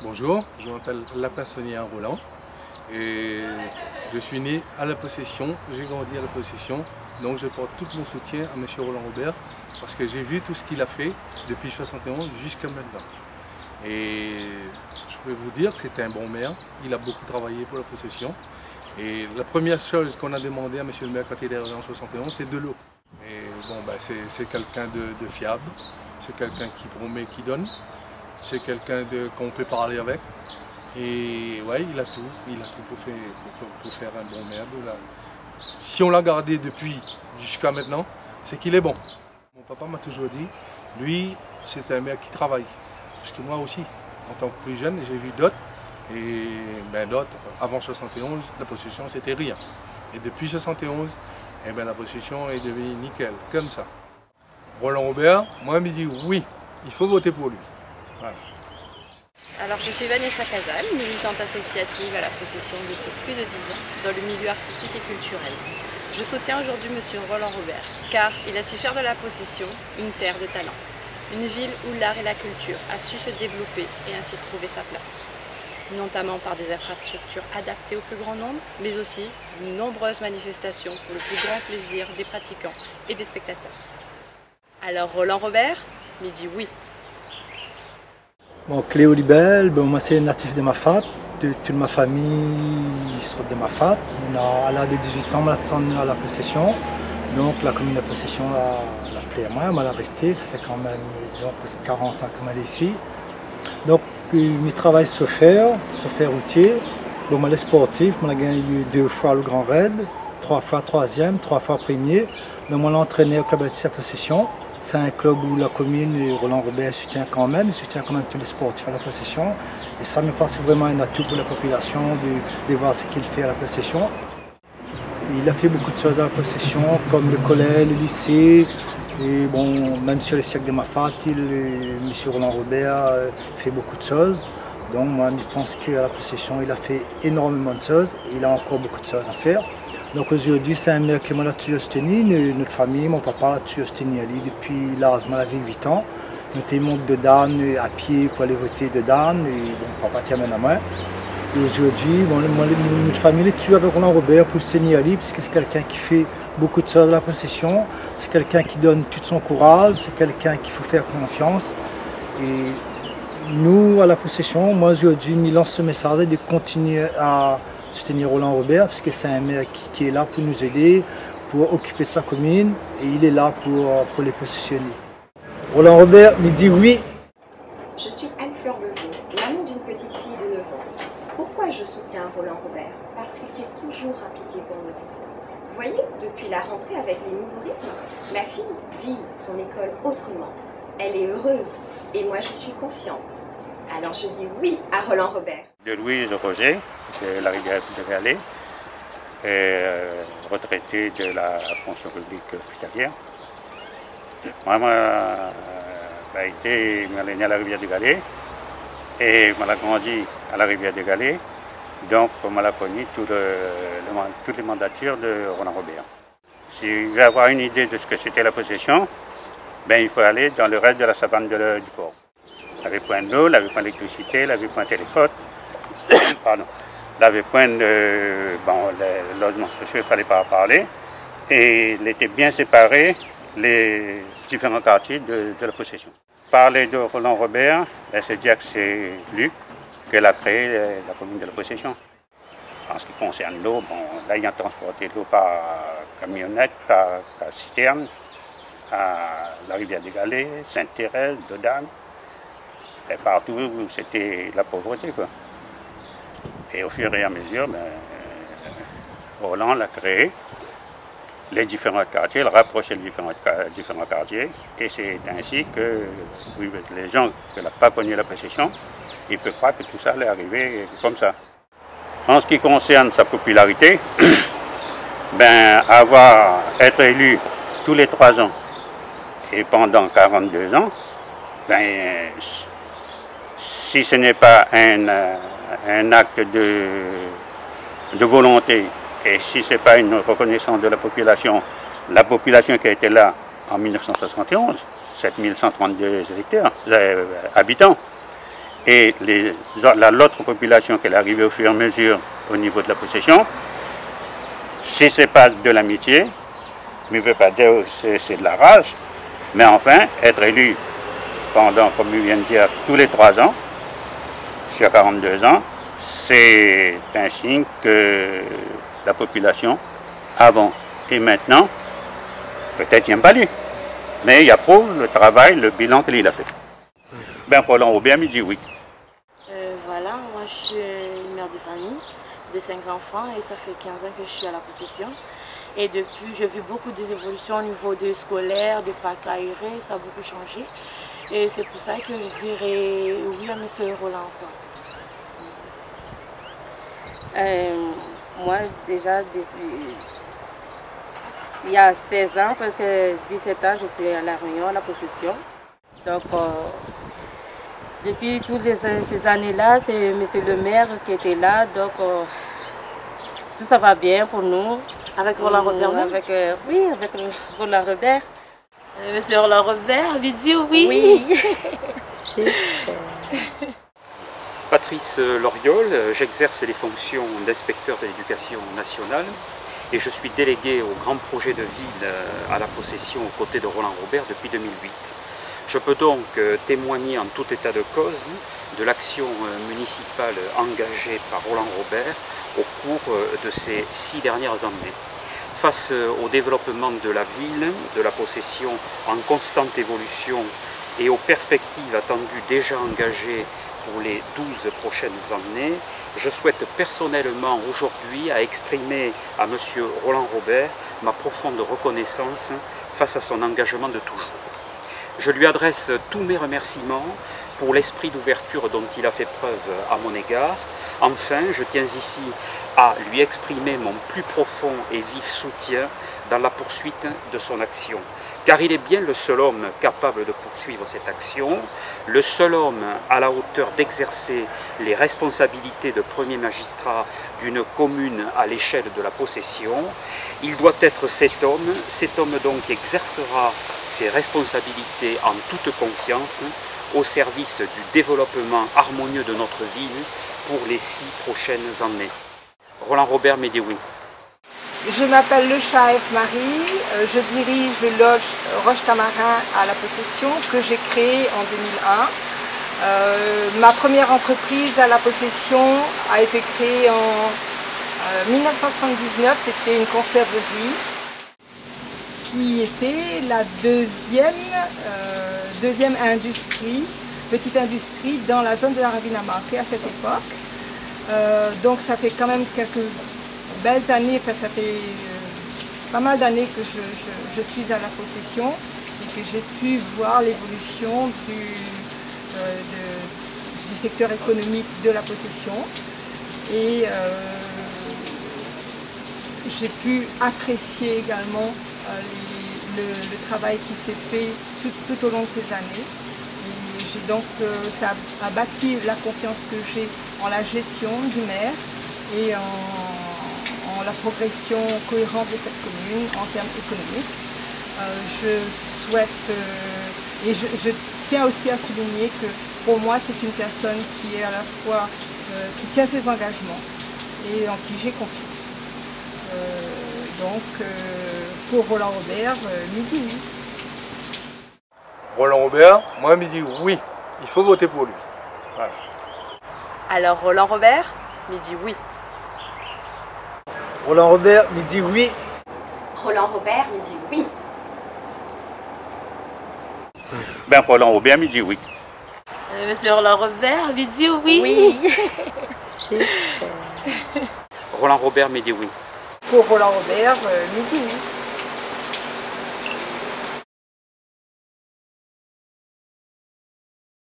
Bonjour, je m'appelle Lapin-Sonia Roland et je suis né à la Possession, j'ai grandi à la Possession, donc je porte tout mon soutien à M. Roland Robert parce que j'ai vu tout ce qu'il a fait depuis 71 jusqu'à maintenant. Et je peux vous dire que c'était un bon maire, il a beaucoup travaillé pour la Possession et la première chose qu'on a demandé à M. le maire quand il est arrivé en 71, c'est de l'eau. Et bon, c'est quelqu'un de fiable, c'est quelqu'un qui promet, qui donne. C'est quelqu'un qu'on peut parler avec. Et ouais, il a tout pour faire un bon maire. Si on l'a gardé depuis jusqu'à maintenant, c'est qu'il est bon. Mon papa m'a toujours dit, lui, c'est un maire qui travaille. Parce que moi aussi, en tant que plus jeune, j'ai vu d'autres. Et d'autres, avant 71, la Possession, c'était rien. Et depuis 71, la Possession est devenue nickel, comme ça. Roland Robert, moi, il me dit oui, il faut voter pour lui. Voilà. Alors je suis Vanessa Casal, militante associative à la Possession depuis plus de 10 ans dans le milieu artistique et culturel. Je soutiens aujourd'hui M. Roland Robert car il a su faire de la Possession une terre de talent, une ville où l'art et la culture a su se développer et ainsi trouver sa place, notamment par des infrastructures adaptées au plus grand nombre, mais aussi de nombreuses manifestations pour le plus grand plaisir des pratiquants et des spectateurs. Alors Roland Robert me dit oui. Bon, Cléo Libel, moi c'est natif de Mafat, toute ma famille sort de Mafat. À l'âge de 18 ans, on a à la Possession. Donc la commune de Possession l'a appelé à moi, elle l'a resté, ça fait quand même disons, presque 40 ans qu'elle est ici. Donc mes travail se faire routier. Bon, moi les sportifs, on a gagné 2 fois le Grand Raid, 3 fois 3e, 3 fois premier. Donc moi l'entraîné au club de la Possession. C'est un club où la commune et Roland Robert soutient quand même tous les sportifs à la Possession. Et ça me paraît vraiment un atout pour la population de voir ce qu'il fait à la Possession. Il a fait beaucoup de choses à la Possession, comme le collège, le lycée. Et bon, même sur les siècles de Mafat, M. Roland Robert fait beaucoup de choses. Donc moi je pense qu'à la Possession, il a fait énormément de choses et il a encore beaucoup de choses à faire. Donc aujourd'hui, c'est un maire qui m'a toujours soutenu, notre famille, mon papa l'a toujours soutenu depuis l'âge de 8 ans. Nous étions de Dan à pied pour aller voter de Dan, et bon, papa tient la main. Et aujourd'hui, notre famille est toujours avec Roland Robert pour soutenir Ali, parce que c'est quelqu'un qui fait beaucoup de choses à la Possession, c'est quelqu'un qui donne tout son courage, c'est quelqu'un qu'il faut faire confiance. Et nous, à la Possession, moi aujourd'hui, je lance ce message de continuer à soutenir Roland Robert parce que c'est un maire qui est là pour nous aider, pour occuper de sa commune et il est là pour les possessionner. Roland Robert me dit oui. Je suis Anne-Fleur Devaux, maman d'une petite fille de 9 ans. Pourquoi je soutiens Roland Robert? Parce qu'il s'est toujours impliqué pour nos enfants. Vous voyez, depuis la rentrée avec les nouveaux rythmes, ma fille vit son école autrement. Elle est heureuse et moi je suis confiante. Alors je dis oui à Roland Robert. De Louise Roger, de la rivière de Galais, retraité de la fonction publique hospitalière. Moi, je suis né à la rivière de Galais et je grandi à la rivière de Galais. Donc, je l'ai connu toutes les mandatures de Roland Robert. Si vous voulez avoir une idée de ce que c'était la Possession, il faut aller dans le reste de la savane du port. Il n'y avait point d'eau, il n'y avait point d'électricité, il n'y avait point de téléphone. Pardon. Il n'y avait point de les logements sociaux, il ne fallait pas en parler. Et il était bien séparé, les différents quartiers de la Possession. Parler de Roland Robert, c'est dire que c'est lui qui a créé la commune de la Possession. En ce qui concerne l'eau, là il a transporté l'eau par camionnette, par citerne, à la rivière des Galets, Sainte-Thérèse, Dodane. Et partout où c'était la pauvreté, quoi. Et au fur et à mesure, Roland l'a créé, les différents quartiers, il a rapproché les différents quartiers. Et c'est ainsi que les gens qui n'ont pas connu la Possession, ils peuvent croire que tout ça allait arriver comme ça. En ce qui concerne sa popularité, être élu tous les 3 ans et pendant 42 ans, si ce n'est pas un acte de volonté et si ce n'est pas une reconnaissance de la population qui a été là en 1971, 7132 habitants, et l'autre population qui est arrivée au fur et à mesure au niveau de la possession, si ce n'est pas de l'amitié, mais je ne peux pas dire que c'est de la rage, mais enfin, être élu pendant, comme il vient de dire, tous les 3 ans, sur 42 ans, c'est un signe que la population, avant et maintenant, peut-être n'aime pas lui, mais il approuve le travail, le bilan qu'il a fait. Ben Roland Robert me dit oui. Voilà, moi je suis une mère de famille de 5 enfants et ça fait 15 ans que je suis à la possession. Et depuis, j'ai vu beaucoup d'évolutions au niveau de scolaire, de parcs aérés, ça a beaucoup changé. Et c'est pour ça que je dirais oui à M. Roland. Moi, déjà, il y a 16 ans, parce que 17 ans, je suis à La Réunion, à la possession. Donc, depuis toutes ces années-là, c'est M. le maire qui était là. Donc, tout ça va bien pour nous. Avec Roland Robert Oui, avec Roland Robert. Monsieur Roland Robert lui dit oui. Oui. Patrice Loriol, j'exerce les fonctions d'inspecteur de l'éducation nationale et je suis délégué au grand projet de ville à la possession aux côtés de Roland Robert depuis 2008. Je peux donc témoigner en tout état de cause de l'action municipale engagée par Roland Robert au cours de ces 6 dernières années. Face au développement de la ville, de la possession en constante évolution et aux perspectives attendues déjà engagées pour les 12 prochaines années, je souhaite personnellement aujourd'hui exprimer à M. Roland Robert ma profonde reconnaissance face à son engagement de toujours. Je lui adresse tous mes remerciements pour l'esprit d'ouverture dont il a fait preuve à mon égard. Enfin, je tiens ici à lui exprimer mon plus profond et vif soutien dans la poursuite de son action. Car il est bien le seul homme capable de poursuivre cette action, le seul homme à la hauteur d'exercer les responsabilités de premier magistrat d'une commune à l'échelle de la possession. Il doit être cet homme donc qui exercera ses responsabilités en toute confiance au service du développement harmonieux de notre ville pour les 6 prochaines années. Roland Robert me dit oui. Je m'appelle Le Chaef Marie, je dirige le lodge Roche Tamarin à la possession que j'ai créé en 2001. Ma première entreprise à la possession a été créée en 1979, c'était une conserverie qui était la deuxième petite industrie dans la zone de la Ravine Amarquée à cette époque. Donc ça fait quand même quelques belles années, ça fait pas mal d'années que je suis à la possession et que j'ai pu voir l'évolution du secteur économique de la possession. Et j'ai pu apprécier également le travail qui s'est fait tout au long de ces années. Et donc ça a bâti la confiance que j'ai en la gestion du maire et en la progression cohérente de cette commune en termes économiques. Je souhaite et je tiens aussi à souligner que pour moi c'est une personne qui est à la fois qui tient ses engagements et en qui j'ai confiance. Donc pour Roland Robert, midi oui. Roland Robert, moi me dit oui, il faut voter pour lui. Voilà. Alors Roland Robert me dit oui. Roland Robert me dit oui. Roland Robert me dit oui. Ben Roland Robert me dit oui. Monsieur Roland Robert lui dit oui. Oui. Roland Robert me dit oui. Pour Roland Robert, midi oui.